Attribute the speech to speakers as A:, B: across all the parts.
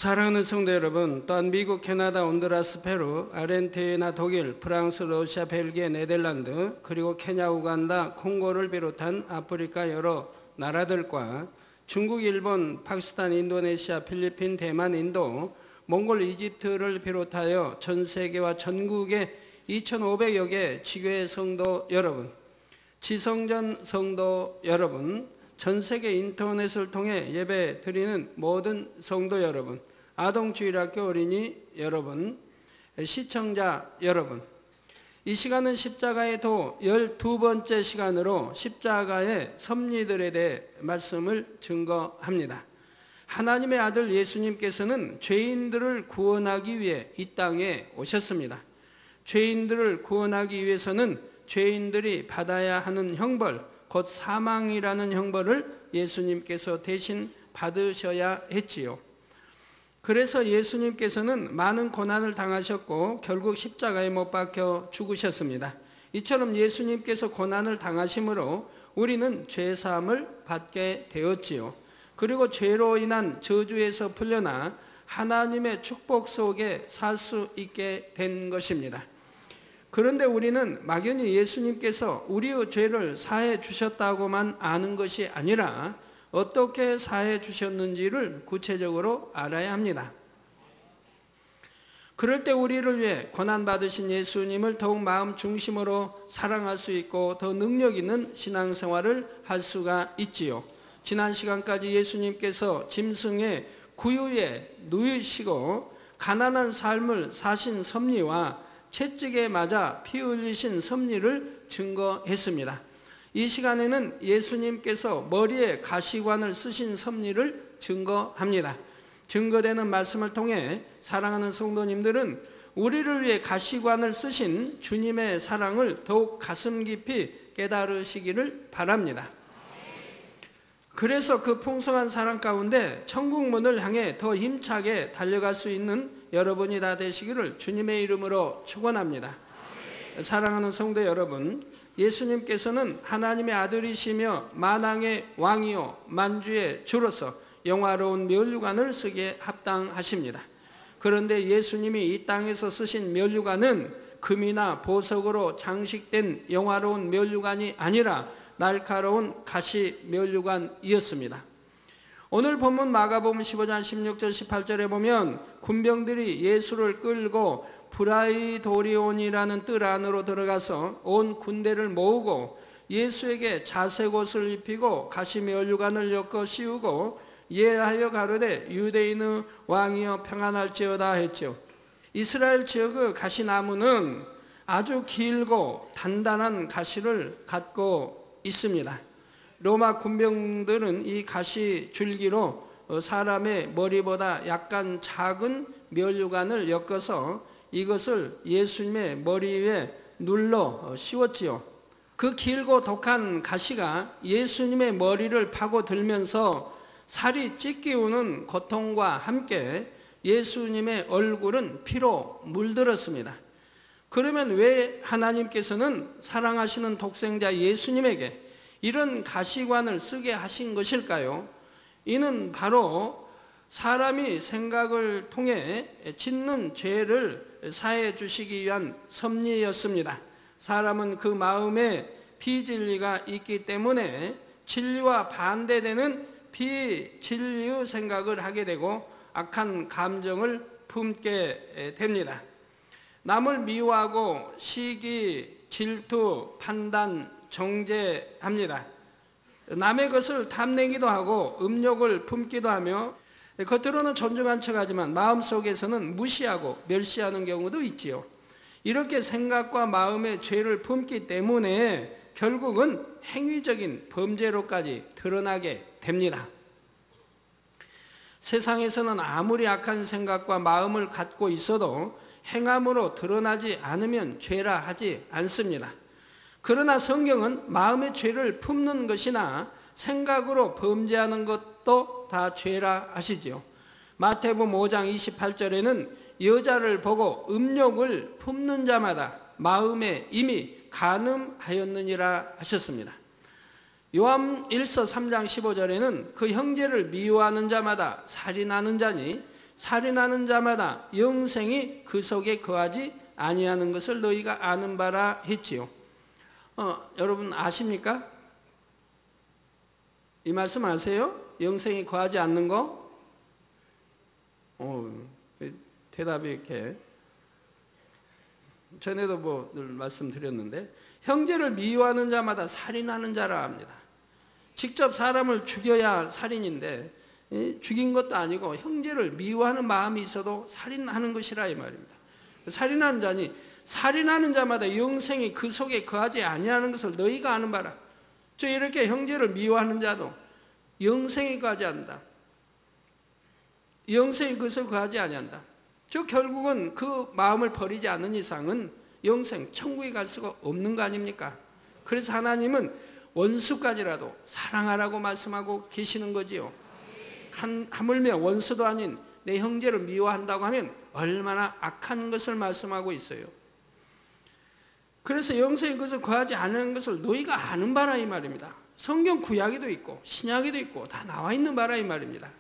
A: 사랑하는 성도 여러분, 또한 미국, 캐나다, 온두라스, 페루, 아르헨티나, 독일, 프랑스, 러시아, 벨기에, 네덜란드, 그리고 케냐, 우간다, 콩고를 비롯한 아프리카 여러 나라들과 중국, 일본, 파키스탄, 인도네시아, 필리핀, 대만, 인도, 몽골, 이집트를 비롯하여 전 세계와 전국의 2,500여 개 지교회 성도 여러분, 지성전 성도 여러분, 전 세계 인터넷을 통해 예배 드리는 모든 성도 여러분, 아동주일학교 어린이 여러분, 시청자 여러분, 이 시간은 십자가의 도 12번째 시간으로 십자가의 섭리들에 대해 말씀을 증거합니다. 하나님의 아들 예수님께서는 죄인들을 구원하기 위해 이 땅에 오셨습니다. 죄인들을 구원하기 위해서는 죄인들이 받아야 하는 형벌, 곧 사망이라는 형벌을 예수님께서 대신 받으셔야 했지요. 그래서 예수님께서는 많은 고난을 당하셨고 결국 십자가에 못 박혀 죽으셨습니다. 이처럼 예수님께서 고난을 당하심으로 우리는 죄사함을 받게 되었지요. 그리고 죄로 인한 저주에서 풀려나 하나님의 축복 속에 살 수 있게 된 것입니다. 그런데 우리는 막연히 예수님께서 우리의 죄를 사해 주셨다고만 아는 것이 아니라 어떻게 사해 주셨는지를 구체적으로 알아야 합니다. 그럴 때 우리를 위해 고난받으신 예수님을 더욱 마음 중심으로 사랑할 수 있고 더 능력 있는 신앙생활을 할 수가 있지요. 지난 시간까지 예수님께서 짐승의 구유에 누이시고 가난한 삶을 사신 섭리와 채찍에 맞아 피 흘리신 섭리를 증거했습니다. 이 시간에는 예수님께서 머리에 가시관을 쓰신 섭리를 증거합니다. 증거되는 말씀을 통해 사랑하는 성도님들은 우리를 위해 가시관을 쓰신 주님의 사랑을 더욱 가슴 깊이 깨달으시기를 바랍니다. 그래서 그 풍성한 사랑 가운데 천국 문을 향해 더 힘차게 달려갈 수 있는 여러분이 다 되시기를 주님의 이름으로 축원합니다. 사랑하는 성도 여러분, 예수님께서는 하나님의 아들이시며 만왕의 왕이요 만주의 주로서 영화로운 면류관을 쓰기에 합당하십니다. 그런데 예수님이 이 땅에서 쓰신 면류관은 금이나 보석으로 장식된 영화로운 면류관이 아니라 날카로운 가시 면류관이었습니다. 오늘 본문 마가복음 15장 16절 18절에 보면 군병들이 예수를 끌고 브라이도리온이라는 뜰 안으로 들어가서 온 군대를 모으고 예수에게 자색 옷을 입히고 가시 면류관을 엮어 씌우고 예하여 가로되 유대인의 왕이여 평안할지어다 했죠. 이스라엘 지역의 가시나무는 아주 길고 단단한 가시를 갖고 있습니다. 로마 군병들은 이 가시 줄기로 사람의 머리보다 약간 작은 면류관을 엮어서 이것을 예수님의 머리 위에 눌러 씌웠지요. 그 길고 독한 가시가 예수님의 머리를 파고들면서 살이 찢기우는 고통과 함께 예수님의 얼굴은 피로 물들었습니다. 그러면 왜 하나님께서는 사랑하시는 독생자 예수님에게 이런 가시관을 쓰게 하신 것일까요? 이는 바로 사람이 생각을 통해 짓는 죄를 사해 주시기 위한 섭리였습니다. 사람은 그 마음에 비진리가 있기 때문에 진리와 반대되는 비진리의 생각을 하게 되고 악한 감정을 품게 됩니다. 남을 미워하고 시기, 질투, 판단, 정죄합니다. 남의 것을 탐내기도 하고 음욕을 품기도 하며 겉으로는 존중한 척하지만 마음속에서는 무시하고 멸시하는 경우도 있지요. 이렇게 생각과 마음의 죄를 품기 때문에 결국은 행위적인 범죄로까지 드러나게 됩니다. 세상에서는 아무리 악한 생각과 마음을 갖고 있어도 행함으로 드러나지 않으면 죄라 하지 않습니다. 그러나 성경은 마음의 죄를 품는 것이나 생각으로 범죄하는 것도 다 죄라 하시지요. 마태복음 5장 28절에는 여자를 보고 음욕을 품는 자마다 마음에 이미 간음하였느니라 하셨습니다. 요한 1서 3장 15절에는 그 형제를 미워하는 자마다 살인하는 자니 살인하는 자마다 영생이 그 속에 거하지 아니하는 것을 너희가 아는 바라 했지요. 여러분 아십니까? 이 말씀 아세요? 영생이 거하지 않는 거? 대답이 이렇게. 전에도 늘 말씀드렸는데, 형제를 미워하는 자마다 살인하는 자라 합니다. 직접 사람을 죽여야 살인인데, 죽인 것도 아니고 형제를 미워하는 마음이 있어도 살인하는 것이라 이 말입니다. 살인하는 자니, 살인하는 자마다 영생이 그 속에 거하지 아니하는 것을 너희가 아는 바라. 저 이렇게 형제를 미워하는 자도 영생이 거하지 않는다. 영생이 그 속에 거하지 아니한다. 저 결국은 그 마음을 버리지 않는 이상은 영생, 천국에 갈 수가 없는 거 아닙니까? 그래서 하나님은 원수까지라도 사랑하라고 말씀하고 계시는 거지요. 하물며 원수도 아닌 내 형제를 미워한다고 하면 얼마나 악한 것을 말씀하고 있어요. 그래서 영생이 그것을 거하지 않은 것을 너희가 아는 바라 이 말입니다. 성경 구약에도 있고 신약에도 있고 다 나와 있는 바라 이 말입니다.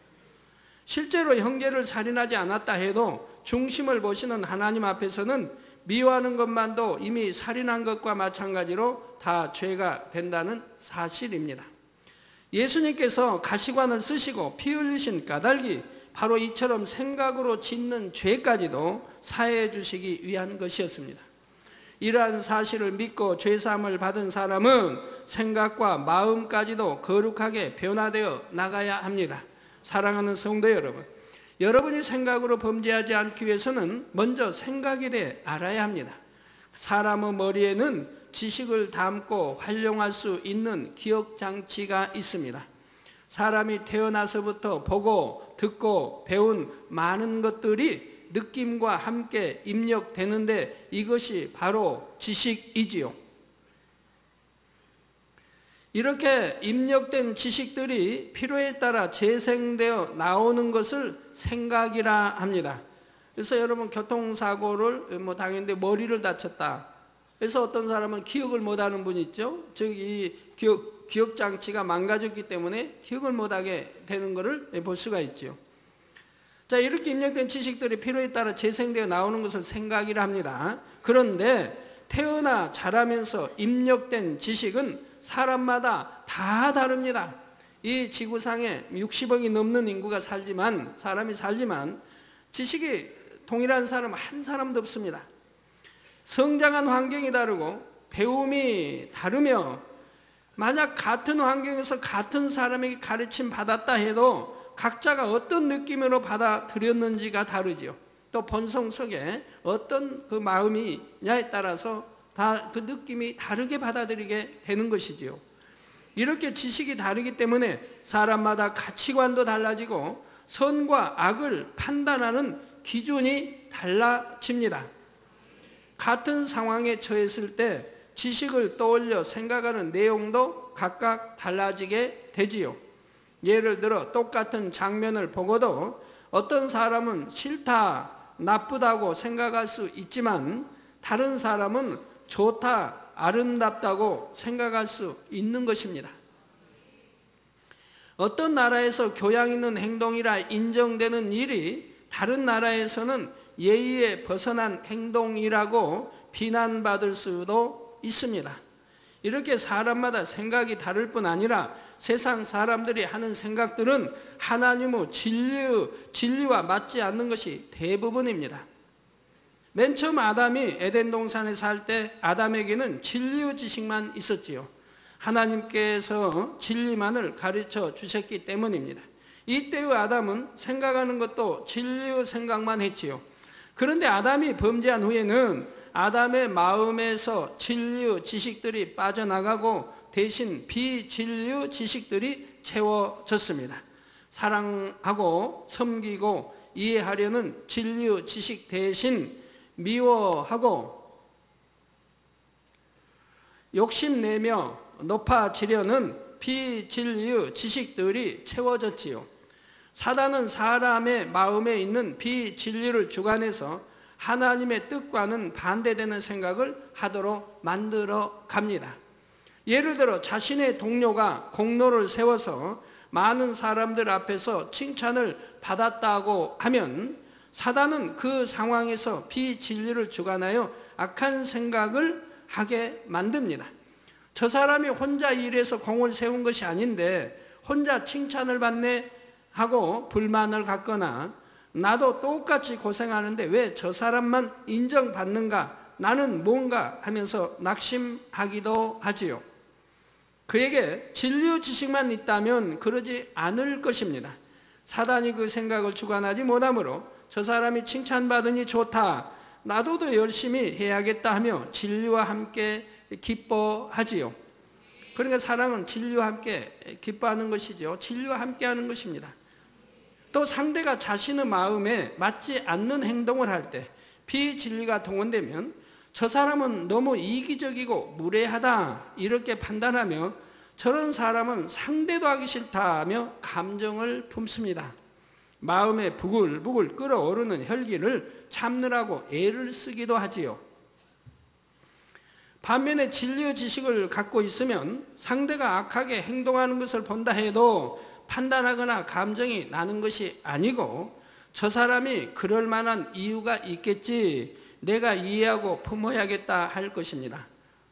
A: 실제로 형제를 살인하지 않았다 해도 중심을 보시는 하나님 앞에서는 미워하는 것만도 이미 살인한 것과 마찬가지로 다 죄가 된다는 사실입니다. 예수님께서 가시관을 쓰시고 피 흘리신 까닭이 바로 이처럼 생각으로 짓는 죄까지도 사해해 주시기 위한 것이었습니다. 이러한 사실을 믿고 죄사함을 받은 사람은 생각과 마음까지도 거룩하게 변화되어 나가야 합니다. 사랑하는 성도 여러분, 여러분이 생각으로 범죄하지 않기 위해서는 먼저 생각에 대해 알아야 합니다. 사람의 머리에는 지식을 담고 활용할 수 있는 기억장치가 있습니다. 사람이 태어나서부터 보고 듣고 배운 많은 것들이 느낌과 함께 입력되는데 이것이 바로 지식이지요. 이렇게 입력된 지식들이 필요에 따라 재생되어 나오는 것을 생각이라 합니다. 그래서 여러분 교통사고를 당했는데 머리를 다쳤다. 그래서 어떤 사람은 기억을 못하는 분이 있죠. 즉 이 기억장치가 망가졌기 때문에 기억을 못하게 되는 것을 볼 수가 있죠. 자, 이렇게 입력된 지식들이 필요에 따라 재생되어 나오는 것을 생각이라 합니다. 그런데 태어나 자라면서 입력된 지식은 사람마다 다 다릅니다. 이 지구상에 60억이 넘는 인구가 사람이 살지만 지식이 동일한 사람 한 사람도 없습니다. 성장한 환경이 다르고 배움이 다르며 만약 같은 환경에서 같은 사람에게 가르침 받았다 해도 각자가 어떤 느낌으로 받아들였는지가 다르지요. 또 본성 속에 어떤 그 마음이냐에 따라서 다 그 느낌이 다르게 받아들이게 되는 것이지요. 이렇게 지식이 다르기 때문에 사람마다 가치관도 달라지고 선과 악을 판단하는 기준이 달라집니다. 같은 상황에 처했을 때 지식을 떠올려 생각하는 내용도 각각 달라지게 되지요. 예를 들어 똑같은 장면을 보고도 어떤 사람은 싫다, 나쁘다고 생각할 수 있지만 다른 사람은 좋다, 아름답다고 생각할 수 있는 것입니다. 어떤 나라에서 교양 있는 행동이라 인정되는 일이 다른 나라에서는 예의에 벗어난 행동이라고 비난받을 수도 있습니다. 이렇게 사람마다 생각이 다를 뿐 아니라 세상 사람들이 하는 생각들은 하나님의 진리와 맞지 않는 것이 대부분입니다. 맨 처음 아담이 에덴 동산에 살 때 아담에게는 진리의 지식만 있었지요. 하나님께서 진리만을 가르쳐 주셨기 때문입니다. 이때의 아담은 생각하는 것도 진리의 생각만 했지요. 그런데 아담이 범죄한 후에는 아담의 마음에서 진리의 지식들이 빠져나가고 대신 비진리의 지식들이 채워졌습니다. 사랑하고 섬기고 이해하려는 진리의 지식 대신 미워하고 욕심내며 높아지려는 비진리의 지식들이 채워졌지요. 사단은 사람의 마음에 있는 비진리를 주관해서 하나님의 뜻과는 반대되는 생각을 하도록 만들어 갑니다. 예를 들어 자신의 동료가 공로를 세워서 많은 사람들 앞에서 칭찬을 받았다고 하면 사단은 그 상황에서 비진리를 주관하여 악한 생각을 하게 만듭니다. 저 사람이 혼자 일해서 공을 세운 것이 아닌데 혼자 칭찬을 받네 하고 불만을 갖거나 나도 똑같이 고생하는데 왜 저 사람만 인정받는가, 나는 뭔가 하면서 낙심하기도 하지요. 그에게 진리 지식만 있다면 그러지 않을 것입니다. 사단이 그 생각을 주관하지 못하므로 저 사람이 칭찬받으니 좋다, 나도 더 열심히 해야겠다 하며 진리와 함께 기뻐하지요. 그러니까 사랑은 진리와 함께 기뻐하는 것이죠. 진리와 함께 하는 것입니다. 또 상대가 자신의 마음에 맞지 않는 행동을 할 때 비진리가 동원되면 저 사람은 너무 이기적이고 무례하다 이렇게 판단하며 저런 사람은 상대도 하기 싫다 하며 감정을 품습니다. 마음에 부글부글 끓어오르는 혈기를 참느라고 애를 쓰기도 하지요. 반면에 진리의 지식을 갖고 있으면 상대가 악하게 행동하는 것을 본다 해도 판단하거나 감정이 나는 것이 아니고 저 사람이 그럴 만한 이유가 있겠지, 내가 이해하고 품어야겠다 할 것입니다.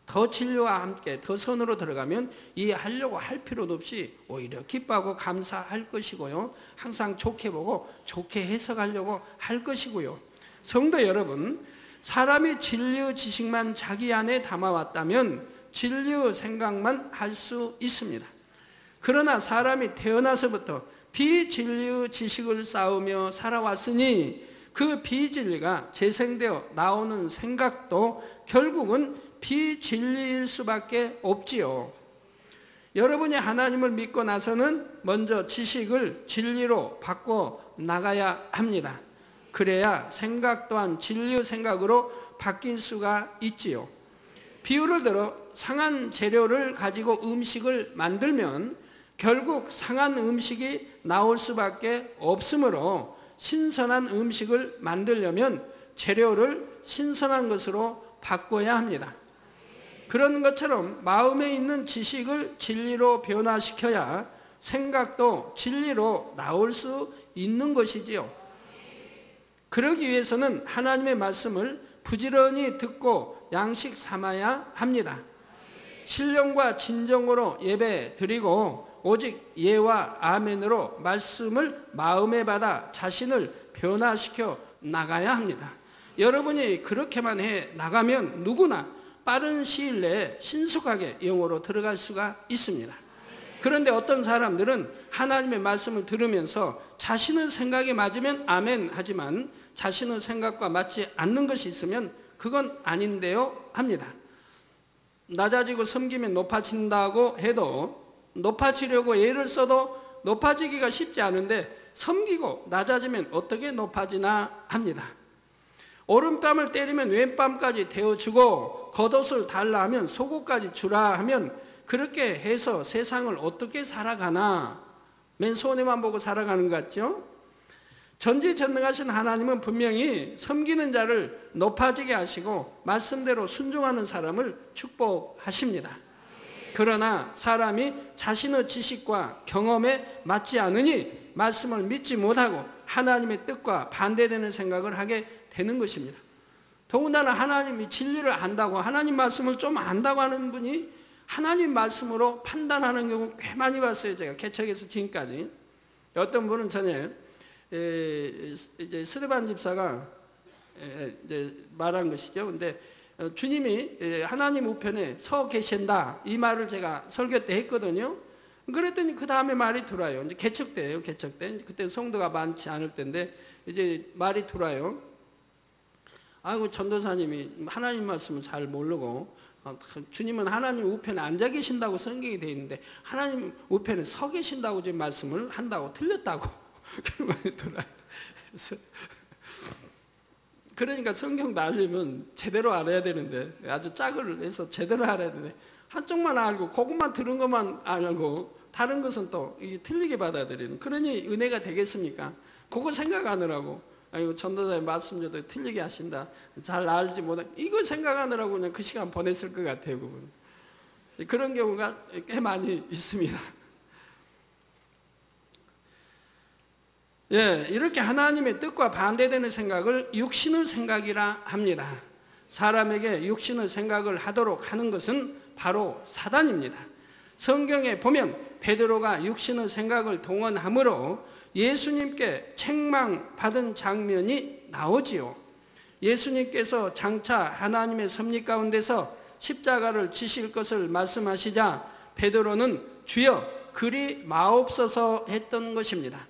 A: 더 진리와 함께 더 선으로 들어가면 이해하려고 할 필요도 없이 오히려 기뻐하고 감사할 것이고요. 항상 좋게 보고 좋게 해석하려고 할 것이고요. 성도 여러분, 사람이 진리의 지식만 자기 안에 담아왔다면 진리의 생각만 할 수 있습니다. 그러나 사람이 태어나서부터 비진리의 지식을 쌓으며 살아왔으니 그 비진리가 재생되어 나오는 생각도 결국은 비진리일 수밖에 없지요. 여러분이 하나님을 믿고 나서는 먼저 지식을 진리로 바꿔 나가야 합니다. 그래야 생각 또한 진리의 생각으로 바뀔 수가 있지요. 비유를 들어 상한 재료를 가지고 음식을 만들면 결국 상한 음식이 나올 수밖에 없으므로 신선한 음식을 만들려면 재료를 신선한 것으로 바꿔야 합니다. 그런 것처럼 마음에 있는 지식을 진리로 변화시켜야 생각도 진리로 나올 수 있는 것이지요. 그러기 위해서는 하나님의 말씀을 부지런히 듣고 양식 삼아야 합니다. 신령과 진정으로 예배 드리고 오직 예와 아멘으로 말씀을 마음에 받아 자신을 변화시켜 나가야 합니다. 여러분이 그렇게만 해 나가면 누구나 빠른 시일 내에 신속하게 영으로 들어갈 수가 있습니다. 그런데 어떤 사람들은 하나님의 말씀을 들으면서 자신의 생각에 맞으면 아멘 하지만 자신의 생각과 맞지 않는 것이 있으면 그건 아닌데요 합니다. 낮아지고 섬기면 높아진다고 해도 높아지려고 애를 써도 높아지기가 쉽지 않은데 섬기고 낮아지면 어떻게 높아지나 합니다. 오른뺨을 때리면 왼뺨까지 대어주고 겉옷을 달라 하면 속옷까지 주라 하면 그렇게 해서 세상을 어떻게 살아가나, 맨손에만 보고 살아가는 것 같죠? 전지전능하신 하나님은 분명히 섬기는 자를 높아지게 하시고 말씀대로 순종하는 사람을 축복하십니다. 그러나 사람이 자신의 지식과 경험에 맞지 않으니 말씀을 믿지 못하고 하나님의 뜻과 반대되는 생각을 하게 되는 것입니다. 더군다나 하나님이 진리를 안다고, 하나님 말씀을 좀 안다고 하는 분이 하나님 말씀으로 판단하는 경우 꽤 많이 봤어요. 제가 개척에서 지금까지. 어떤 분은 전에 이제 스데반 집사가 이제 말한 것이죠. 근데 주님이 하나님 우편에 서 계신다, 이 말을 제가 설교 때 했거든요. 그랬더니 그 다음에 말이 들어와요. 이제 개척 때예요. 개척 때. 그때 성도가 많지 않을 때인데 이제 말이 들어와요. 아이고, 전도사님이 하나님 말씀을 잘 모르고 주님은 하나님 우편에 앉아 계신다고 성경이 되어 있는데 하나님 우편에 서 계신다고 지금 말씀을 한다고 틀렸다고 그런 말이 들어와요. 그러니까 성경도 알려면 제대로 알아야 되는데, 아주 짝을 해서 제대로 알아야 되는데 한쪽만 알고 그것만 들은 것만 알고 다른 것은 또 틀리게 받아들이는, 그러니 은혜가 되겠습니까? 그거 생각하느라고 아이고 전도사의 말씀 저도 틀리게 하신다, 잘 알지 못해, 이거 생각하느라고 그냥 그 시간 보냈을 것 같아요. 그분. 그런 경우가 꽤 많이 있습니다. 예, 이렇게 하나님의 뜻과 반대되는 생각을 육신의 생각이라 합니다. 사람에게 육신의 생각을 하도록 하는 것은 바로 사단입니다. 성경에 보면 베드로가 육신의 생각을 동원함으로 예수님께 책망받은 장면이 나오지요. 예수님께서 장차 하나님의 섭리 가운데서 십자가를 지실 것을 말씀하시자 베드로는 주여 그리 마옵소서 했던 것입니다.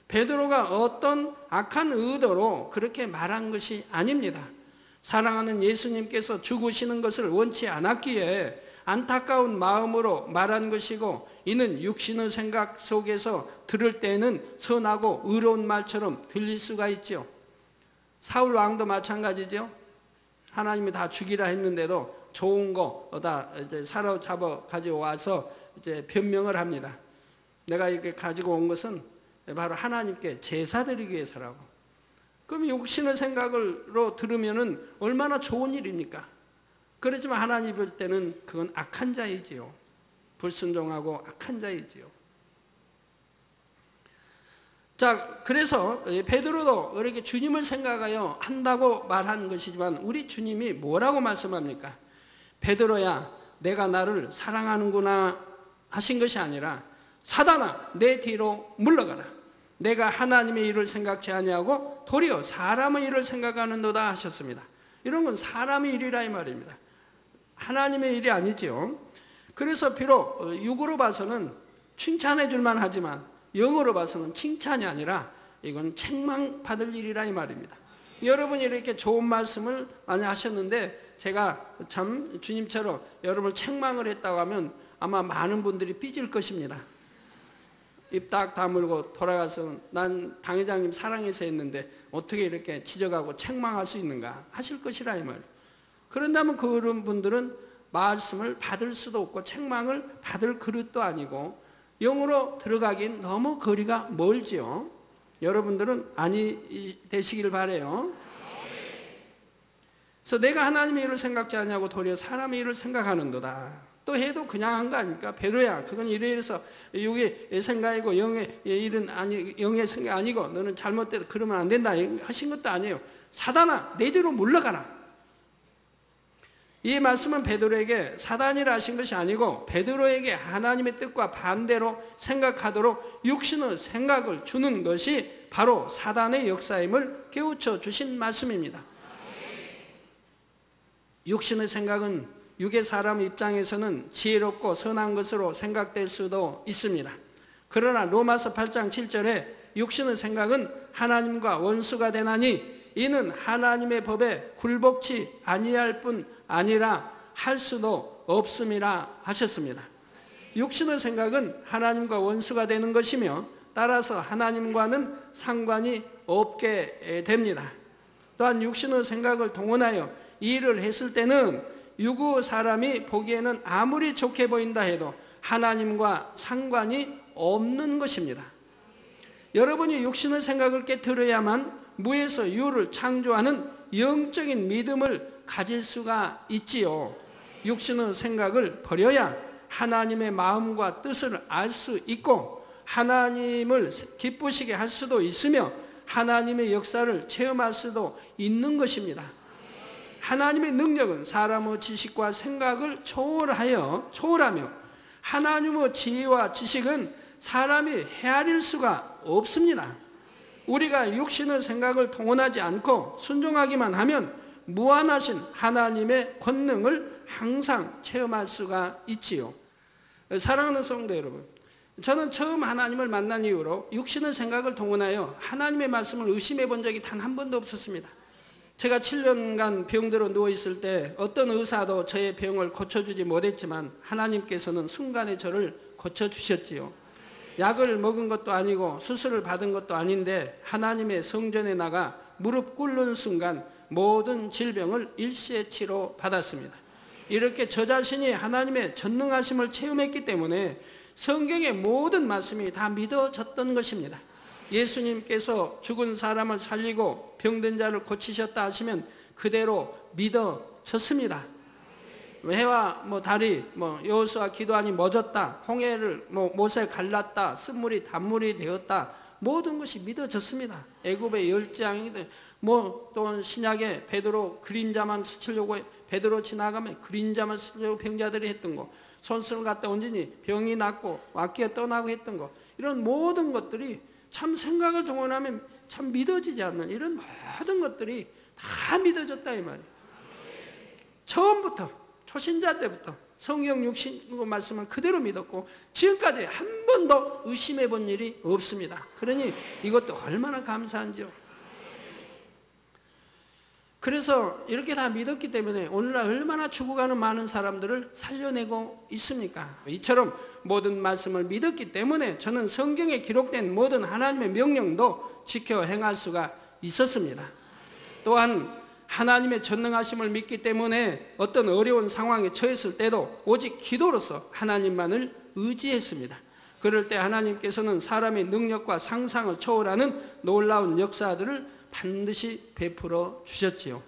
A: 베드로가 어떤 악한 의도로 그렇게 말한 것이 아닙니다. 사랑하는 예수님께서 죽으시는 것을 원치 않았기에 안타까운 마음으로 말한 것이고, 이는 육신의 생각 속에서 들을 때는 선하고 의로운 말처럼 들릴 수가 있죠. 사울 왕도 마찬가지죠. 하나님이 다 죽이라 했는데도 좋은 거 다 이제 사로잡아 가지고 와서 이제 변명을 합니다. 내가 이렇게 가지고 온 것은 바로 하나님께 제사 드리기 위해서라고. 그럼 육신의 생각으로 들으면은 얼마나 좋은 일입니까? 그렇지만 하나님 볼 때는 그건 악한 자이지요. 불순종하고 악한 자이지요. 자, 그래서 베드로도 이렇게 주님을 생각하여 한다고 말한 것이지만 우리 주님이 뭐라고 말씀합니까? 베드로야, 내가 나를 사랑하는구나 하신 것이 아니라 사단아, 내 뒤로 물러가라. 내가 하나님의 일을 생각지 아니하고 도리어 사람의 일을 생각하는도다 하셨습니다. 이런 건 사람의 일이라 이 말입니다. 하나님의 일이 아니지요. 그래서 비록 육으로 봐서는 칭찬해 줄만 하지만 영어로 봐서는 칭찬이 아니라 이건 책망받을 일이라 이 말입니다. 여러분이 이렇게 좋은 말씀을 많이 하셨는데 제가 참 주님처럼 여러분을 책망을 했다고 하면 아마 많은 분들이 삐질 것입니다. 입 딱 다물고 돌아가서 난 당 회장님 사랑해서 했는데 어떻게 이렇게 지적하고 책망할 수 있는가 하실 것이라 이 말이에요. 그런다면 그런 분들은 말씀을 받을 수도 없고 책망을 받을 그릇도 아니고 영으로 들어가긴 너무 거리가 멀지요. 여러분들은 아니 되시길 바라요. 그래서 내가 하나님의 일을 생각지 않냐고 도리어 사람의 일을 생각하는도다. 또 해도 그냥 한 거 아닙니까? 베드로야, 그건 이래서 육의 생각이고 영의 일은 아니, 영의 생각 아니고 너는 잘못돼도 그러면 안 된다 하신 것도 아니에요. 사단아, 내 뒤로 물러가라. 이 말씀은 베드로에게 사단이라 하신 것이 아니고 베드로에게 하나님의 뜻과 반대로 생각하도록 육신의 생각을 주는 것이 바로 사단의 역사임을 깨우쳐 주신 말씀입니다. 육신의 생각은 육의 사람 입장에서는 지혜롭고 선한 것으로 생각될 수도 있습니다. 그러나 로마서 8장 7절에 육신의 생각은 하나님과 원수가 되나니 이는 하나님의 법에 굴복치 아니할 뿐 아니라 할 수도 없음이라 하셨습니다. 육신의 생각은 하나님과 원수가 되는 것이며 따라서 하나님과는 상관이 없게 됩니다. 또한 육신의 생각을 동원하여 이 일을 했을 때는 유구 사람이 보기에는 아무리 좋게 보인다 해도 하나님과 상관이 없는 것입니다. 여러분이 육신의 생각을 깨트려야만 무에서 유를 창조하는 영적인 믿음을 가질 수가 있지요. 육신의 생각을 버려야 하나님의 마음과 뜻을 알 수 있고 하나님을 기쁘시게 할 수도 있으며 하나님의 역사를 체험할 수도 있는 것입니다. 하나님의 능력은 사람의 지식과 생각을 초월하며 하나님의 지혜와 지식은 사람이 헤아릴 수가 없습니다. 우리가 육신의 생각을 동원하지 않고 순종하기만 하면 무한하신 하나님의 권능을 항상 체험할 수가 있지요. 사랑하는 성도 여러분, 저는 처음 하나님을 만난 이후로 육신의 생각을 동원하여 하나님의 말씀을 의심해 본 적이 단 한 번도 없었습니다. 제가 7년간 병들어 누워있을 때 어떤 의사도 저의 병을 고쳐주지 못했지만 하나님께서는 순간에 저를 고쳐주셨지요. 약을 먹은 것도 아니고 수술을 받은 것도 아닌데 하나님의 성전에 나가 무릎 꿇는 순간 모든 질병을 일시에 치료받았습니다. 이렇게 저 자신이 하나님의 전능하심을 체험했기 때문에 성경의 모든 말씀이 다 믿어졌던 것입니다. 예수님께서 죽은 사람을 살리고 병든 자를 고치셨다 하시면 그대로 믿어졌습니다. 해와 달이 여호수아 기도하니 멎었다, 홍해를 못에 갈랐다, 쓴물이 단물이 되었다, 모든 것이 믿어졌습니다. 애굽의 열장이든 또한 신약에 베드로 그림자만 스치려고 베드로 지나가면 그림자만 스치려고 병자들이 했던 거, 손수를 갖다 얹으니 병이 낫고 악기가 떠나고 했던 거, 이런 모든 것들이 참 생각을 동원하면 참 믿어지지 않는 이런 모든 것들이 다 믿어졌다 이 말이에요. 처음부터 초신자 때부터 성경 육신 말씀을 그대로 믿었고 지금까지 한 번도 의심해 본 일이 없습니다. 그러니 이것도 얼마나 감사한지요. 그래서 이렇게 다 믿었기 때문에 오늘날 얼마나 죽어가는 많은 사람들을 살려내고 있습니까? 이처럼 모든 말씀을 믿었기 때문에 저는 성경에 기록된 모든 하나님의 명령도 지켜 행할 수가 있었습니다. 또한 하나님의 전능하심을 믿기 때문에 어떤 어려운 상황에 처했을 때도 오직 기도로서 하나님만을 의지했습니다. 그럴 때 하나님께서는 사람의 능력과 상상을 초월하는 놀라운 역사들을 반드시 베풀어 주셨지요.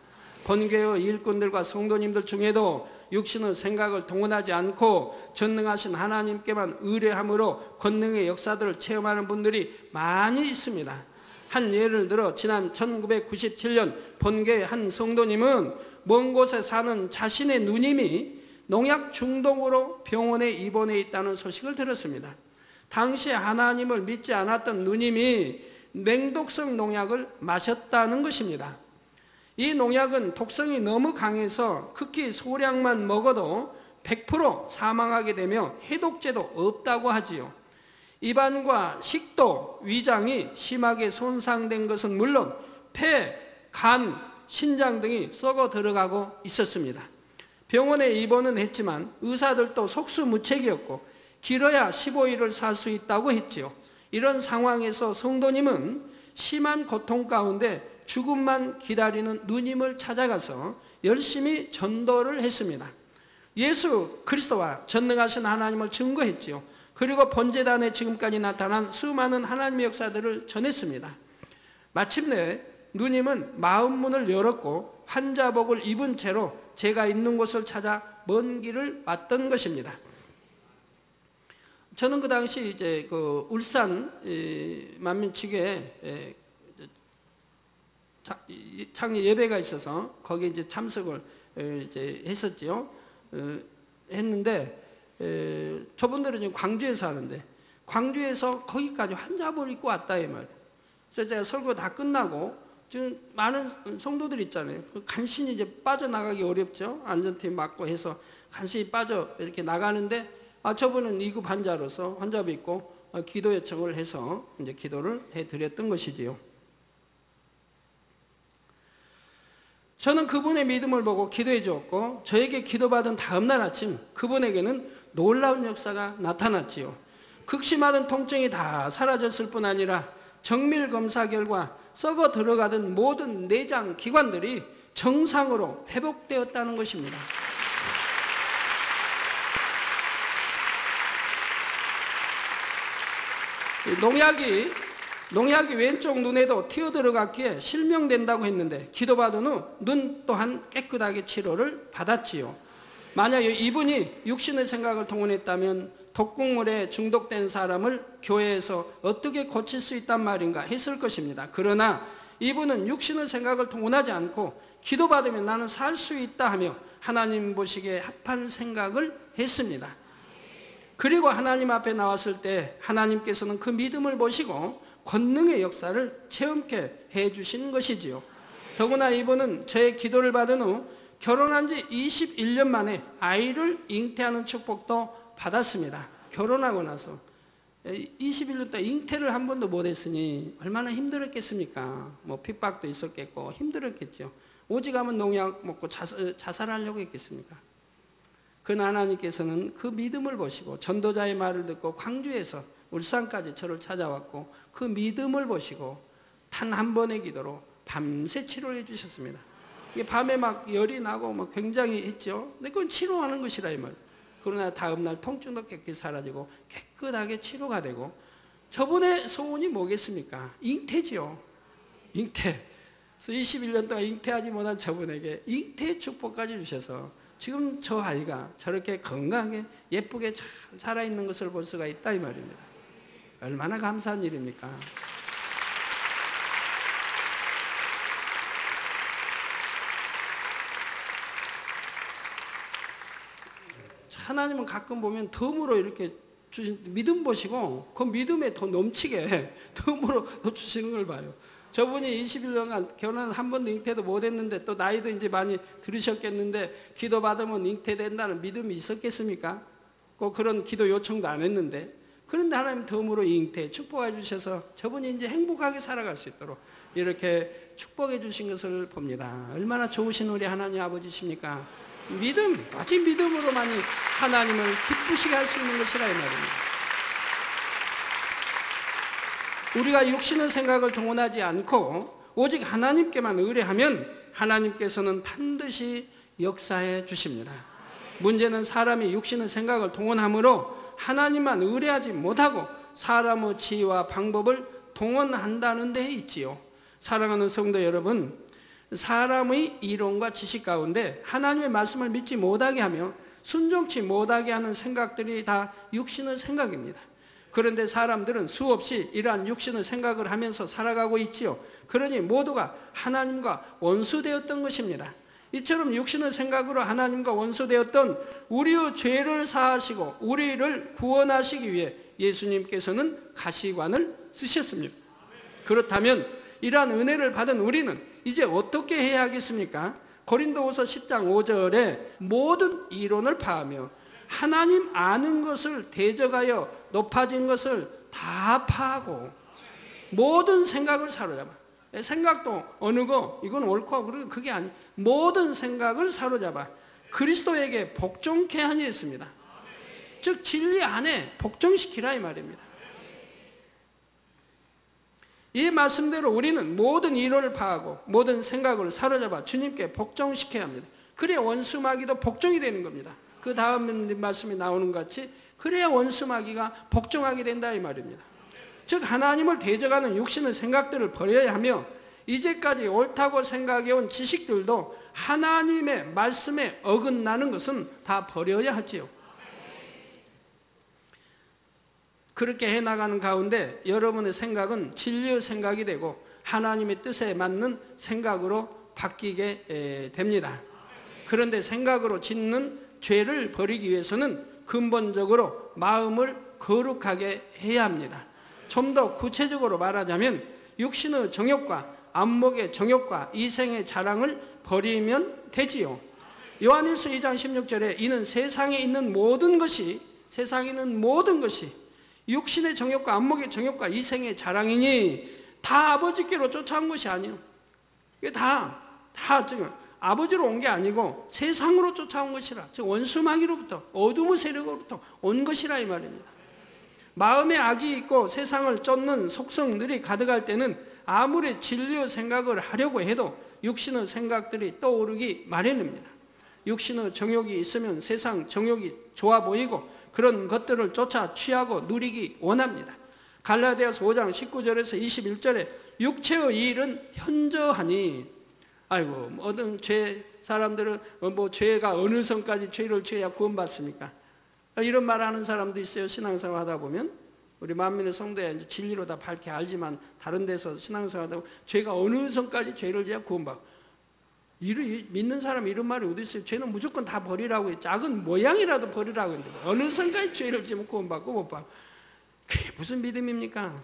A: 본교회 일꾼들과 성도님들 중에도 육신의 생각을 동원하지 않고 전능하신 하나님께만 의뢰함으로 권능의 역사들을 체험하는 분들이 많이 있습니다. 한 예를 들어 지난 1997년 본교의 한 성도님은 먼 곳에 사는 자신의 누님이 농약 중독으로 병원에 입원해 있다는 소식을 들었습니다. 당시에 하나님을 믿지 않았던 누님이 맹독성 농약을 마셨다는 것입니다. 이 농약은 독성이 너무 강해서 극히 소량만 먹어도 100% 사망하게 되며 해독제도 없다고 하지요. 입안과 식도, 위장이 심하게 손상된 것은 물론 폐, 간, 신장 등이 썩어 들어가고 있었습니다. 병원에 입원은 했지만 의사들도 속수무책이었고 길어야 15일을 살 수 있다고 했지요. 이런 상황에서 성도님은 심한 고통 가운데 죽음만 기다리는 누님을 찾아가서 열심히 전도를 했습니다. 예수 그리스도와 전능하신 하나님을 증거했지요. 그리고 본제단에 지금까지 나타난 수많은 하나님의 역사들을 전했습니다. 마침내 누님은 마음문을 열었고 환자복을 입은 채로 제가 있는 곳을 찾아 먼 길을 왔던 것입니다. 저는 그 당시 이제 그 울산 만민치교에 창립 예배가 있어서 거기 이제 참석을 이제 했었지요. 했는데 저분들은 지금 광주에서 하는데 광주에서 거기까지 환자복을 입고 왔다 이 말. 그래서 제가 설교 다 끝나고 지금 많은 성도들 있잖아요. 간신히 이제 빠져나가기 어렵죠. 안전팀 맞고 해서 간신히 빠져 이렇게 나가는데 저분은 2급 환자로서 환자복 입고 기도 요청을 해서 이제 기도를 해드렸던 것이지요. 저는 그분의 믿음을 보고 기도해 주었고 저에게 기도받은 다음날 아침 그분에게는 놀라운 역사가 나타났지요. 극심하던 통증이 다 사라졌을 뿐 아니라 정밀 검사 결과 썩어 들어가던 모든 내장 기관들이 정상으로 회복되었다는 것입니다. 농약이 왼쪽 눈에도 튀어들어갔기에 실명된다고 했는데 기도받은 후 눈 또한 깨끗하게 치료를 받았지요. 만약 이분이 육신의 생각을 동원했다면 독극물에 중독된 사람을 교회에서 어떻게 고칠 수 있단 말인가 했을 것입니다. 그러나 이분은 육신의 생각을 동원하지 않고 기도받으면 나는 살 수 있다 하며 하나님 보시기에 합한 생각을 했습니다. 그리고 하나님 앞에 나왔을 때 하나님께서는 그 믿음을 보시고 권능의 역사를 체험케 해주신 것이지요. 더구나 이분은 저의 기도를 받은 후 결혼한 지 21년 만에 아이를 잉태하는 축복도 받았습니다. 결혼하고 나서 21년 동안 잉태를 한 번도 못했으니 얼마나 힘들었겠습니까? 뭐 핍박도 있었겠고 힘들었겠죠. 오직 하면 농약 먹고 자살하려고 했겠습니까? 그러나 하나님께서는 그 믿음을 보시고 전도자의 말을 듣고 광주에서 울산까지 저를 찾아왔고 그 믿음을 보시고 단 한 번의 기도로 밤새 치료를 해주셨습니다. 이게 밤에 막 열이 나고 막 굉장히 했죠. 근데 그건 치료하는 것이라 이 말. 그러나 다음날 통증도 깨끗이 사라지고 깨끗하게 치료가 되고 저분의 소원이 뭐겠습니까? 잉태지요. 잉태. 그래서 21년 동안 잉태하지 못한 저분에게 잉태의 축복까지 주셔서 지금 저 아이가 저렇게 건강하게 예쁘게 잘 살아있는 것을 볼 수가 있다 이 말입니다. 얼마나 감사한 일입니까? 하나님은 가끔 보면 덤으로 이렇게 주신 믿음 보시고 그 믿음에 더 넘치게 덤으로 더 주시는 걸 봐요. 저분이 21년간 결혼 한 번도 잉태도 못했는데 또 나이도 이제 많이 들으셨겠는데 기도 받으면 잉태된다는 믿음이 있었겠습니까? 꼭 그런 기도 요청도 안 했는데, 그런데 하나님 덤으로 잉태 축복해 주셔서 저분이 이제 행복하게 살아갈 수 있도록 이렇게 축복해 주신 것을 봅니다. 얼마나 좋으신 우리 하나님 아버지십니까? 믿음, 아직 믿음으로만이 하나님을 기쁘시게 할 수 있는 것이라 이 말입니다. 우리가 육신의 생각을 동원하지 않고 오직 하나님께만 의뢰하면 하나님께서는 반드시 역사해 주십니다. 문제는 사람이 육신의 생각을 동원함으로 하나님만 의뢰하지 못하고 사람의 지혜와 방법을 동원한다는 데 있지요. 사랑하는 성도 여러분, 사람의 이론과 지식 가운데 하나님의 말씀을 믿지 못하게 하며 순종치 못하게 하는 생각들이 다 육신의 생각입니다. 그런데 사람들은 수없이 이러한 육신의 생각을 하면서 살아가고 있지요. 그러니 모두가 하나님과 원수되었던 것입니다. 이처럼 육신의 생각으로 하나님과 원수되었던 우리의 죄를 사하시고 우리를 구원하시기 위해 예수님께서는 가시관을 쓰셨습니다. 그렇다면 이러한 은혜를 받은 우리는 이제 어떻게 해야 하겠습니까? 고린도후서 10장 5절에 모든 이론을 파하며 하나님 아는 것을 대적하여 높아진 것을 다 파하고 모든 생각을 사로잡아. 생각도 어느 거 이건 옳고 그리고 그게 아니, 모든 생각을 사로잡아 그리스도에게 복종케 하니 했습니다. 즉 진리 안에 복종시키라 이 말입니다. 이 말씀대로 우리는 모든 이론을 파하고 모든 생각을 사로잡아 주님께 복종시켜야 합니다. 그래야 원수마귀도 복종이 되는 겁니다. 그 다음 말씀이 나오는 것 같이 그래야 원수마귀가 복종하게 된다 이 말입니다. 즉 하나님을 대적하는 육신의 생각들을 버려야 하며 이제까지 옳다고 생각해온 지식들도 하나님의 말씀에 어긋나는 것은 다 버려야 하지요. 그렇게 해나가는 가운데 여러분의 생각은 진리의 생각이 되고 하나님의 뜻에 맞는 생각으로 바뀌게 됩니다. 그런데 생각으로 짓는 죄를 버리기 위해서는 근본적으로 마음을 거룩하게 해야 합니다. 좀 더 구체적으로 말하자면 육신의 정욕과 안목의 정욕과 이생의 자랑을 버리면 되지요. 요한일서 2장 16절에 이는 세상에 있는 모든 것이 육신의 정욕과 안목의 정욕과 이생의 자랑이니 다 아버지께로 쫓아온 것이 아니에요. 이게 다 지금 아버지로 온 게 아니고 세상으로 쫓아온 것이라, 즉 원수마귀로부터 어둠의 세력으로부터 온 것이라 이 말입니다. 마음에 악이 있고 세상을 쫓는 속성들이 가득할 때는 아무리 진리의 생각을 하려고 해도 육신의 생각들이 떠오르기 마련입니다. 육신의 정욕이 있으면 세상 정욕이 좋아 보이고 그런 것들을 쫓아 취하고 누리기 원합니다. 갈라디아서 5장 19절에서 21절에 육체의 일은 현저하니, 아이고 어떤 사람들은 뭐 죄가 어느 선까지 죄를 지어야 구원받습니까? 이런 말하는 사람도 있어요. 신앙생활 하다 보면 우리 만민의 성도야 이제 진리로 다 밝게 알지만 다른 데서 신앙생활 하다 보면 죄가 어느 선까지 죄를 지어야 구원받고, 믿는 사람 이런 말이 어디 있어요? 죄는 무조건 다 버리라고 해요. 작은 모양이라도 버리라고 했는데 어느 선까지 죄를 지으면 구원받고 못 받고, 그게 무슨 믿음입니까?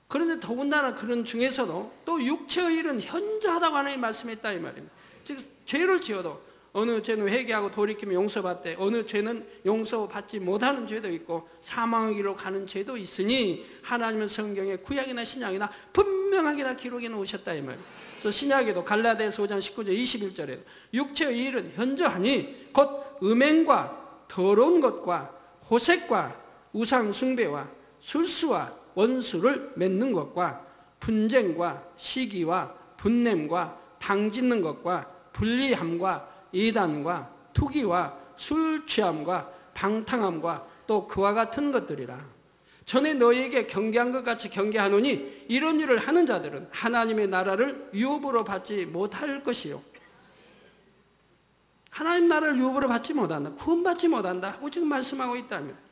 A: 그런데 더군다나 그런 중에서도 또 육체의 일은 현저하다고 하나님 말씀했다 이 말입니다. 즉 죄를 지어도 어느 죄는 회개하고 돌이키면 용서받되 어느 죄는 용서받지 못하는 죄도 있고 사망의 길로 가는 죄도 있으니 하나님은 성경에 구약이나 신약이나 분명하게 다 기록해 놓으셨다 이 말입니다. 그래서 신약에도 갈라디아서 5장 19절 21절에 육체의 일은 현저하니 곧 음행과 더러운 것과 호색과 우상 숭배와 술수와 원수를 맺는 것과 분쟁과 시기와 분냄과 당짓는 것과 불리함과 이단과 투기와 술 취함과 방탕함과 또 그와 같은 것들이라. 전에 너희에게 경계한 것 같이 경계하노니 이런 일을 하는 자들은 하나님의 나라를 유업으로 받지 못할 것이요. 하나님 나라를 유업으로 받지 못한다. 구원받지 못한다 하고 지금 말씀하고 있다면,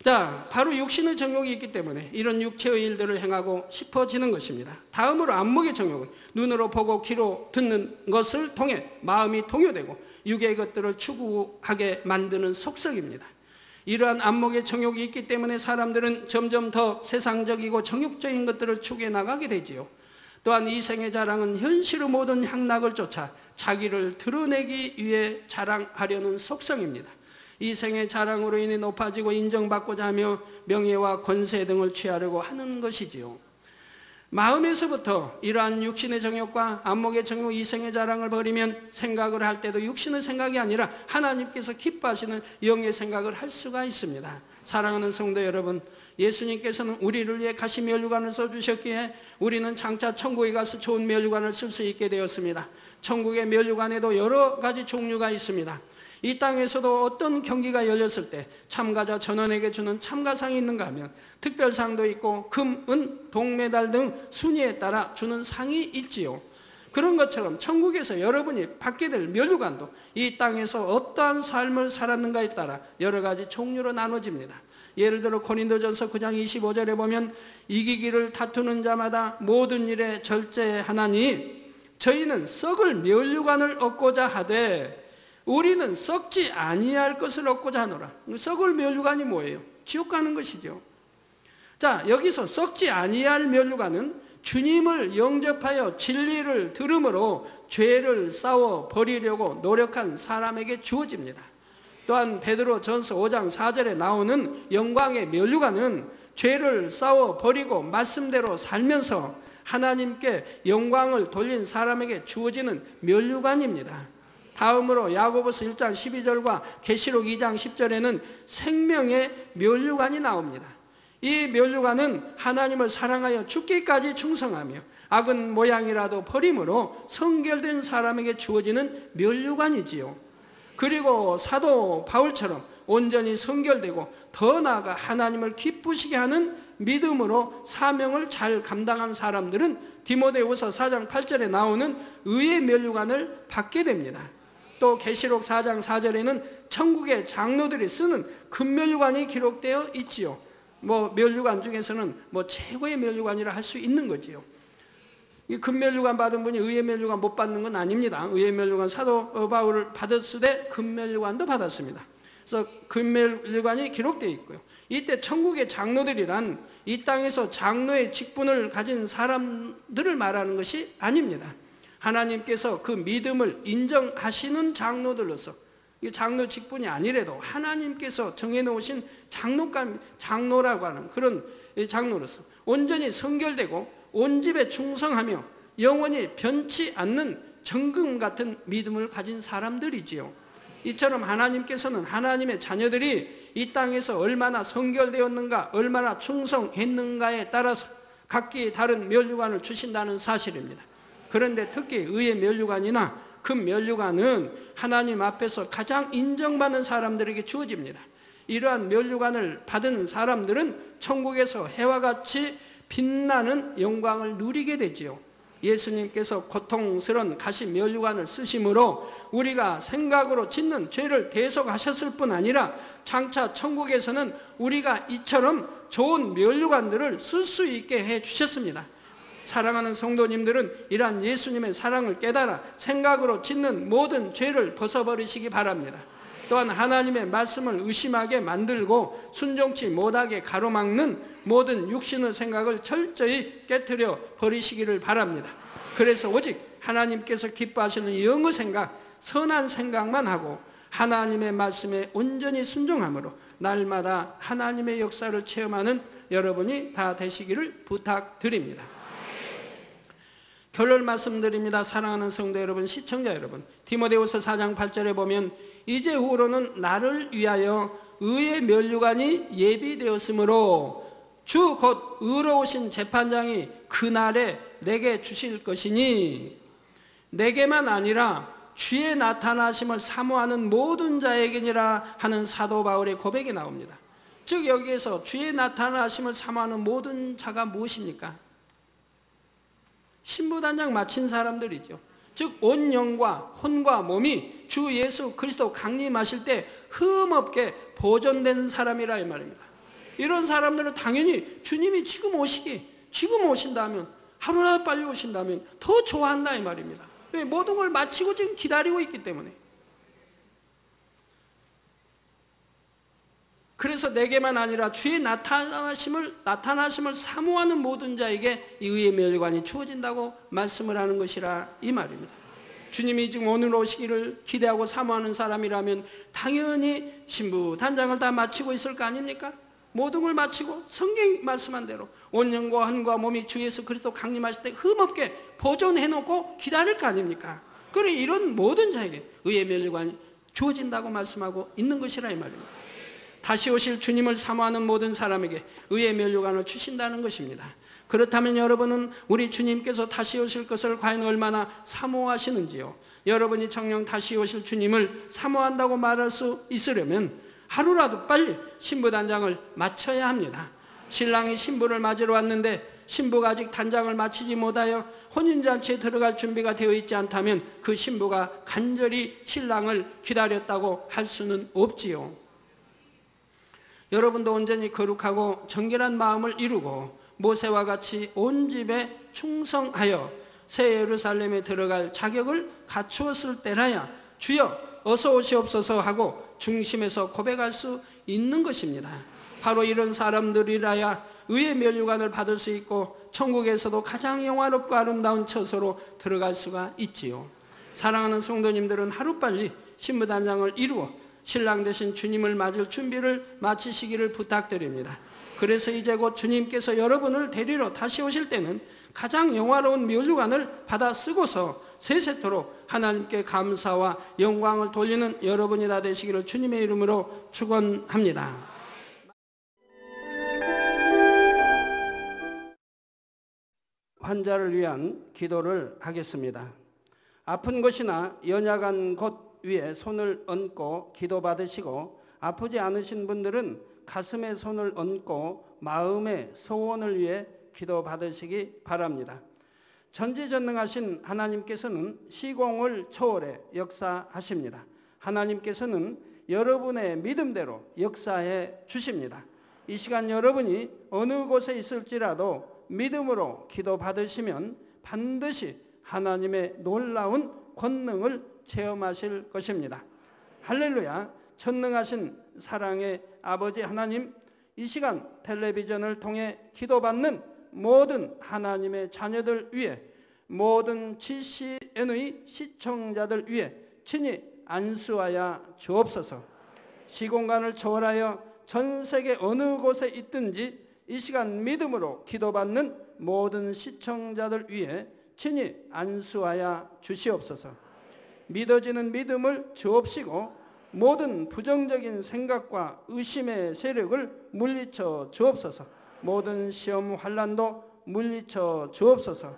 A: 자, 바로 육신의 정욕이 있기 때문에 이런 육체의 일들을 행하고 싶어지는 것입니다. 다음으로 안목의 정욕은 눈으로 보고 귀로 듣는 것을 통해 마음이 동요되고 육의 것들을 추구하게 만드는 속성입니다. 이러한 안목의 정욕이 있기 때문에 사람들은 점점 더 세상적이고 정욕적인 것들을 추구해 나가게 되지요. 또한 이생의 자랑은 현실의 모든 향락을 쫓아 자기를 드러내기 위해 자랑하려는 속성입니다. 이생의 자랑으로 인해 높아지고 인정받고자 하며 명예와 권세 등을 취하려고 하는 것이지요. 마음에서부터 이러한 육신의 정욕과 안목의 정욕, 이생의 자랑을 버리면 생각을 할 때도 육신의 생각이 아니라 하나님께서 기뻐하시는 영의 생각을 할 수가 있습니다. 사랑하는 성도 여러분, 예수님께서는 우리를 위해 가시 면류관을 써주셨기에 우리는 장차 천국에 가서 좋은 면류관을 쓸 수 있게 되었습니다. 천국의 면류관에도 여러 가지 종류가 있습니다. 이 땅에서도 어떤 경기가 열렸을 때 참가자 전원에게 주는 참가상이 있는가 하면 특별상도 있고 금, 은, 동메달 등 순위에 따라 주는 상이 있지요. 그런 것처럼 천국에서 여러분이 받게 될 면류관도 이 땅에서 어떠한 삶을 살았는가에 따라 여러 가지 종류로 나눠집니다. 예를 들어 고린도전서 9장 25절에 보면 이기기를 다투는 자마다 모든 일에 절제하나니 저희는 썩을 면류관을 얻고자 하되 우리는 썩지 아니할 것을 얻고자 하노라. 썩을 면류관이 뭐예요? 지옥 가는 것이죠. 자, 여기서 썩지 아니할 면류관은 주님을 영접하여 진리를 들음으로 죄를 싸워 버리려고 노력한 사람에게 주어집니다. 또한 베드로 전서 5장 4절에 나오는 영광의 면류관은 죄를 싸워 버리고 말씀대로 살면서 하나님께 영광을 돌린 사람에게 주어지는 면류관입니다. 다음으로 야고보서 1장 12절과 계시록 2장 10절에는 생명의 면류관이 나옵니다. 이 면류관은 하나님을 사랑하여 죽기까지 충성하며 악은 모양이라도 버림으로 성결된 사람에게 주어지는 면류관이지요. 그리고 사도 바울처럼 온전히 성결되고 더 나아가 하나님을 기쁘시게 하는 믿음으로 사명을 잘 감당한 사람들은 디모데후서 4장 8절에 나오는 의의 면류관을 받게 됩니다. 또 계시록 4장 4절에는 천국의 장로들이 쓰는 금면류관이 기록되어 있지요. 면류관 중에서는 최고의 면류관이라 할 수 있는 거지요. 이 금면류관 받은 분이 의의 면류관 못 받는 건 아닙니다. 의의 면류관 사도 바울을 받았을 때 금면류관도 받았습니다. 그래서 금면류관이 기록되어 있고요. 이때 천국의 장로들이란 이 땅에서 장로의 직분을 가진 사람들을 말하는 것이 아닙니다. 하나님께서 그 믿음을 인정하시는 장로들로서, 장로 직분이 아니래도 하나님께서 정해놓으신 장로라고 하는 그런 장로로서 온전히 성결되고 온 집에 충성하며 영원히 변치 않는 정금 같은 믿음을 가진 사람들이지요. 이처럼 하나님께서는 하나님의 자녀들이 이 땅에서 얼마나 성결되었는가, 얼마나 충성했는가에 따라서 각기 다른 면류관을 주신다는 사실입니다. 그런데 특히 의의 면류관이나 금 면류관은 하나님 앞에서 가장 인정받는 사람들에게 주어집니다. 이러한 면류관을 받은 사람들은 천국에서 해와 같이 빛나는 영광을 누리게 되지요. 예수님께서 고통스러운 가시 면류관을 쓰심으로 우리가 생각으로 짓는 죄를 대속하셨을 뿐 아니라 장차 천국에서는 우리가 이처럼 좋은 면류관들을 쓸 수 있게 해주셨습니다. 사랑하는 성도님들은 이러한 예수님의 사랑을 깨달아 생각으로 짓는 모든 죄를 벗어버리시기 바랍니다. 또한 하나님의 말씀을 의심하게 만들고 순종치 못하게 가로막는 모든 육신의 생각을 철저히 깨트려 버리시기를 바랍니다. 그래서 오직 하나님께서 기뻐하시는 영의 생각, 선한 생각만 하고 하나님의 말씀에 온전히 순종함으로 날마다 하나님의 역사를 체험하는 여러분이 다 되시기를 부탁드립니다. 결론 말씀드립니다. 사랑하는 성도 여러분, 시청자 여러분, 디모데후서 4장 8절에 보면 이제 후로는 나를 위하여 의의 면류관이 예비되었으므로 주 곧 의로우신 재판장이 그날에 내게 주실 것이니 내게만 아니라 주의 나타나심을 사모하는 모든 자에게니라 하는 사도 바울의 고백이 나옵니다. 즉 여기에서 주의 나타나심을 사모하는 모든 자가 무엇입니까? 신부단장 마친 사람들이죠. 즉 온 영과 혼과 몸이 주 예수 그리스도 강림하실 때 흠없게 보존된 사람이라 이 말입니다. 이런 사람들은 당연히 주님이 지금 오신다면, 하루라도 빨리 오신다면 더 좋아한다 이 말입니다. 모든 걸 마치고 지금 기다리고 있기 때문에. 그래서 내게만 아니라 주의 나타나심을 사모하는 모든 자에게 이 의의 멸관이 주어진다고 말씀을 하는 것이라 이 말입니다. 주님이 지금 오늘 오시기를 기대하고 사모하는 사람이라면 당연히 신부 단장을 다 마치고 있을 거 아닙니까? 모든 걸 마치고 성경이 말씀한 대로 온 영과 혼과 몸이 주 예수 그리스도 강림하실 때 흠없게 보존해놓고 기다릴 거 아닙니까? 그래 이런 모든 자에게 의의 멸관이 주어진다고 말씀하고 있는 것이라 이 말입니다. 다시 오실 주님을 사모하는 모든 사람에게 의의 면류관을 주신다는 것입니다. 그렇다면 여러분은 우리 주님께서 다시 오실 것을 과연 얼마나 사모하시는지요? 여러분이 정녕 다시 오실 주님을 사모한다고 말할 수 있으려면 하루라도 빨리 신부 단장을 마쳐야 합니다. 신랑이 신부를 맞으러 왔는데 신부가 아직 단장을 마치지 못하여 혼인잔치에 들어갈 준비가 되어 있지 않다면 그 신부가 간절히 신랑을 기다렸다고 할 수는 없지요. 여러분도 온전히 거룩하고 정결한 마음을 이루고 모세와 같이 온 집에 충성하여 새 예루살렘에 들어갈 자격을 갖추었을 때라야 주여 어서 오시옵소서 하고 중심에서 고백할 수 있는 것입니다. 바로 이런 사람들이라야 의의 면류관을 받을 수 있고 천국에서도 가장 영화롭고 아름다운 처소로 들어갈 수가 있지요. 사랑하는 성도님들은 하루빨리 신부단장을 이루어 신랑 되신 주님을 맞을 준비를 마치시기를 부탁드립니다. 그래서 이제 곧 주님께서 여러분을 데리러 다시 오실 때는 가장 영화로운 면류관을 받아 쓰고서 세세토록 하나님께 감사와 영광을 돌리는 여러분이 다 되시기를 주님의 이름으로 축원합니다. 환자를 위한 기도를 하겠습니다. 아픈 곳이나 연약한 곳 위에 손을 얹고 기도받으시고 아프지 않으신 분들은 가슴에 손을 얹고 마음의 소원을 위해 기도받으시기 바랍니다. 전지전능하신 하나님께서는 시공을 초월해 역사하십니다. 하나님께서는 여러분의 믿음대로 역사해 주십니다. 이 시간 여러분이 어느 곳에 있을지라도 믿음으로 기도받으시면 반드시 하나님의 놀라운 권능을 체험하실 것입니다. 할렐루야. 전능하신 사랑의 아버지 하나님, 이 시간 텔레비전을 통해 기도받는 모든 하나님의 자녀들 위해, 모든 GCN의 시청자들 위해 친히 안수하여 주옵소서. 시공간을 초월하여 전 세계 어느 곳에 있든지 이 시간 믿음으로 기도받는 모든 시청자들 위해 친히 안수하여 주시옵소서. 믿어지는 믿음을 주옵시고 모든 부정적인 생각과 의심의 세력을 물리쳐 주옵소서. 모든 시험 환난도 물리쳐 주옵소서.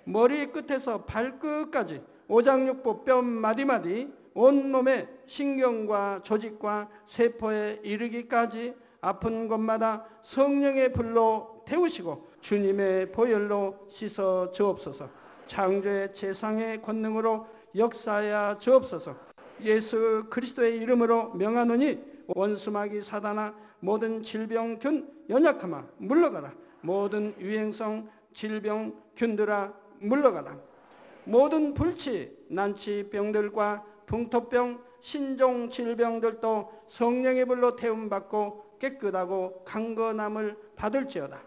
A: 머리 끝에서 발끝까지 오장육부 뼈 마디마디 온몸의 신경과 조직과 세포에 이르기까지 아픈 곳마다 성령의 불로 태우시고 주님의 보혈로 씻어 주옵소서. 창조의 재상의 권능으로 역사하여 주옵소서. 예수 그리스도의 이름으로 명하노니 원수마귀 사단아 모든 질병균 연약함아 물러가라. 모든 유행성 질병균들아 물러가라. 모든 불치 난치병들과 풍토병 신종 질병들도 성령의 불로 태움받고 깨끗하고 강건함을 받을지어다.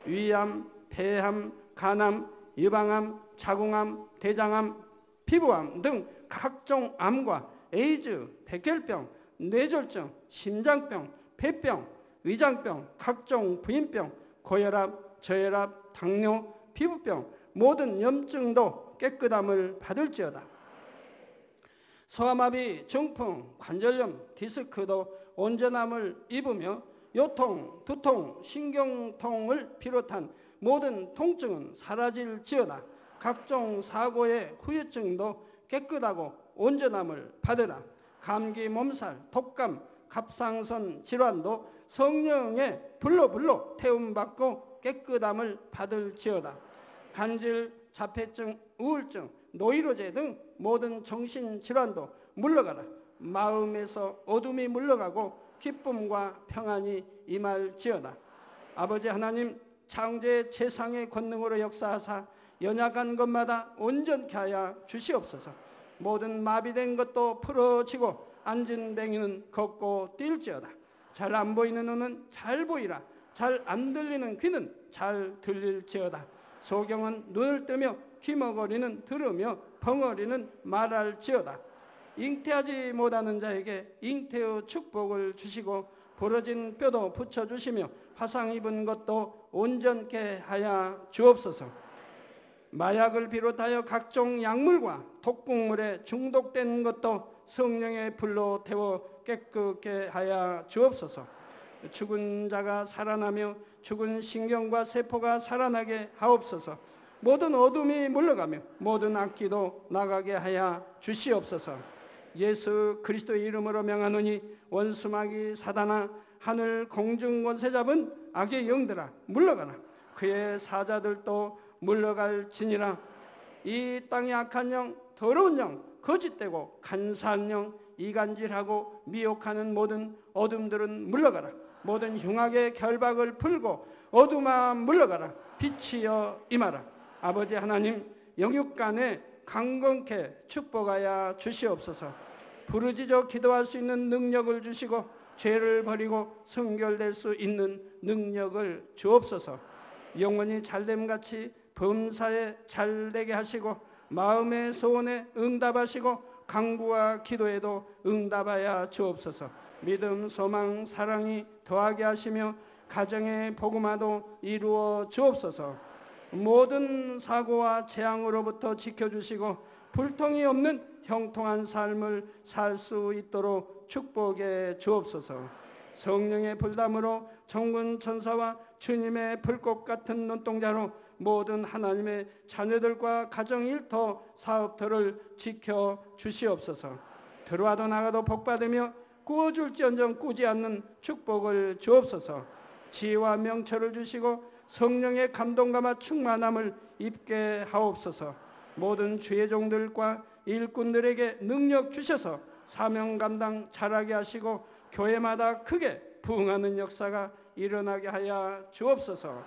A: 위암, 폐암, 간암, 유방암, 자궁암, 대장암, 피부암 등 각종 암과 에이즈, 백혈병, 뇌졸중, 심장병, 폐병, 위장병, 각종 부인병, 고혈압, 저혈압, 당뇨, 피부병, 모든 염증도 깨끗함을 받을지어다. 소아마비, 중풍, 관절염, 디스크도 온전함을 입으며 요통, 두통, 신경통을 비롯한 모든 통증은 사라질지어다. 각종 사고의 후유증도 깨끗하고 온전함을 받으라. 감기, 몸살, 독감, 갑상선 질환도 성령의 불로 태움받고 깨끗함을 받을지어다. 간질, 자폐증, 우울증, 노이로제 등 모든 정신질환도 물러가라. 마음에서 어둠이 물러가고 기쁨과 평안이 임할지어다. 아버지 하나님, 창조의 재상의 권능으로 역사하사 연약한 것마다 온전케 하여 주시옵소서. 모든 마비된 것도 풀어지고 앉은 뱅이는 걷고 뛸지어다. 잘 안 보이는 눈은 잘 보이라. 잘 안 들리는 귀는 잘 들릴지어다. 소경은 눈을 뜨며 귀머거리는 들으며 벙어리는 말할지어다. 잉태하지 못하는 자에게 잉태의 축복을 주시고 부러진 뼈도 붙여주시며 화상 입은 것도 온전케 하여 주옵소서. 마약을 비롯하여 각종 약물과 독극물에 중독된 것도 성령의 불로 태워 깨끗게 하여 주옵소서. 죽은 자가 살아나며 죽은 신경과 세포가 살아나게 하옵소서. 모든 어둠이 물러가며 모든 악기도 나가게 하여 주시옵소서. 예수 그리스도의 이름으로 명하노니 원수마귀 사단아, 하늘 공중 권세 잡은 악의 영들아 물러가라. 그의 사자들도 물러갈지니라. 이 땅의 악한 영, 더러운 영, 거짓되고 간사한 영, 이간질하고 미혹하는 모든 어둠들은 물러가라. 모든 흉악의 결박을 풀고 어둠아 물러가라. 빛이여 임하라. 아버지 하나님, 영육간에 강건케 축복하여 주시옵소서. 부르짖어 기도할 수 있는 능력을 주시고 죄를 버리고 성결될 수 있는 능력을 주옵소서. 영원히 잘됨같이 범사에 잘되게 하시고 마음의 소원에 응답하시고 간구와 기도에도 응답하여 주옵소서. 믿음, 소망, 사랑이 더하게 하시며 가정의 복음화도 이루어 주옵소서. 모든 사고와 재앙으로부터 지켜주시고 불통이 없는 형통한 삶을 살 수 있도록 축복해 주옵소서. 성령의 불담으로 천군 천사와 주님의 불꽃 같은 눈동자로 모든 하나님의 자녀들과 가정 일터 사업터를 지켜 주시옵소서. 들어와도 나가도 복받으며 구워줄지언정 꾸지 않는 축복을 주옵소서. 지혜와 명철을 주시고 성령의 감동감화 충만함을 입게 하옵소서. 모든 주의 종들과 일꾼들에게 능력 주셔서 사명 감당 잘하게 하시고 교회마다 크게 부흥하는 역사가 일어나게 하여 주옵소서.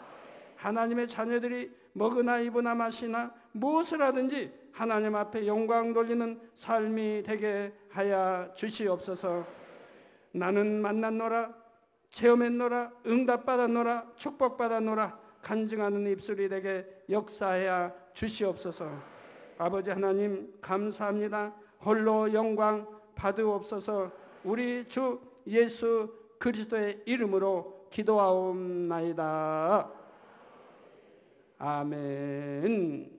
A: 하나님의 자녀들이 먹으나 입으나 마시나 무엇을 하든지 하나님 앞에 영광 돌리는 삶이 되게 하여 주시옵소서. 나는 만났노라, 체험했노라, 응답받았노라, 축복받았노라 간증하는 입술이 되게 역사하여 주시옵소서. 아버지 하나님 감사합니다. 홀로 영광 받으옵소서. 우리 주 예수 그리스도의 이름으로 기도하옵나이다. 아멘.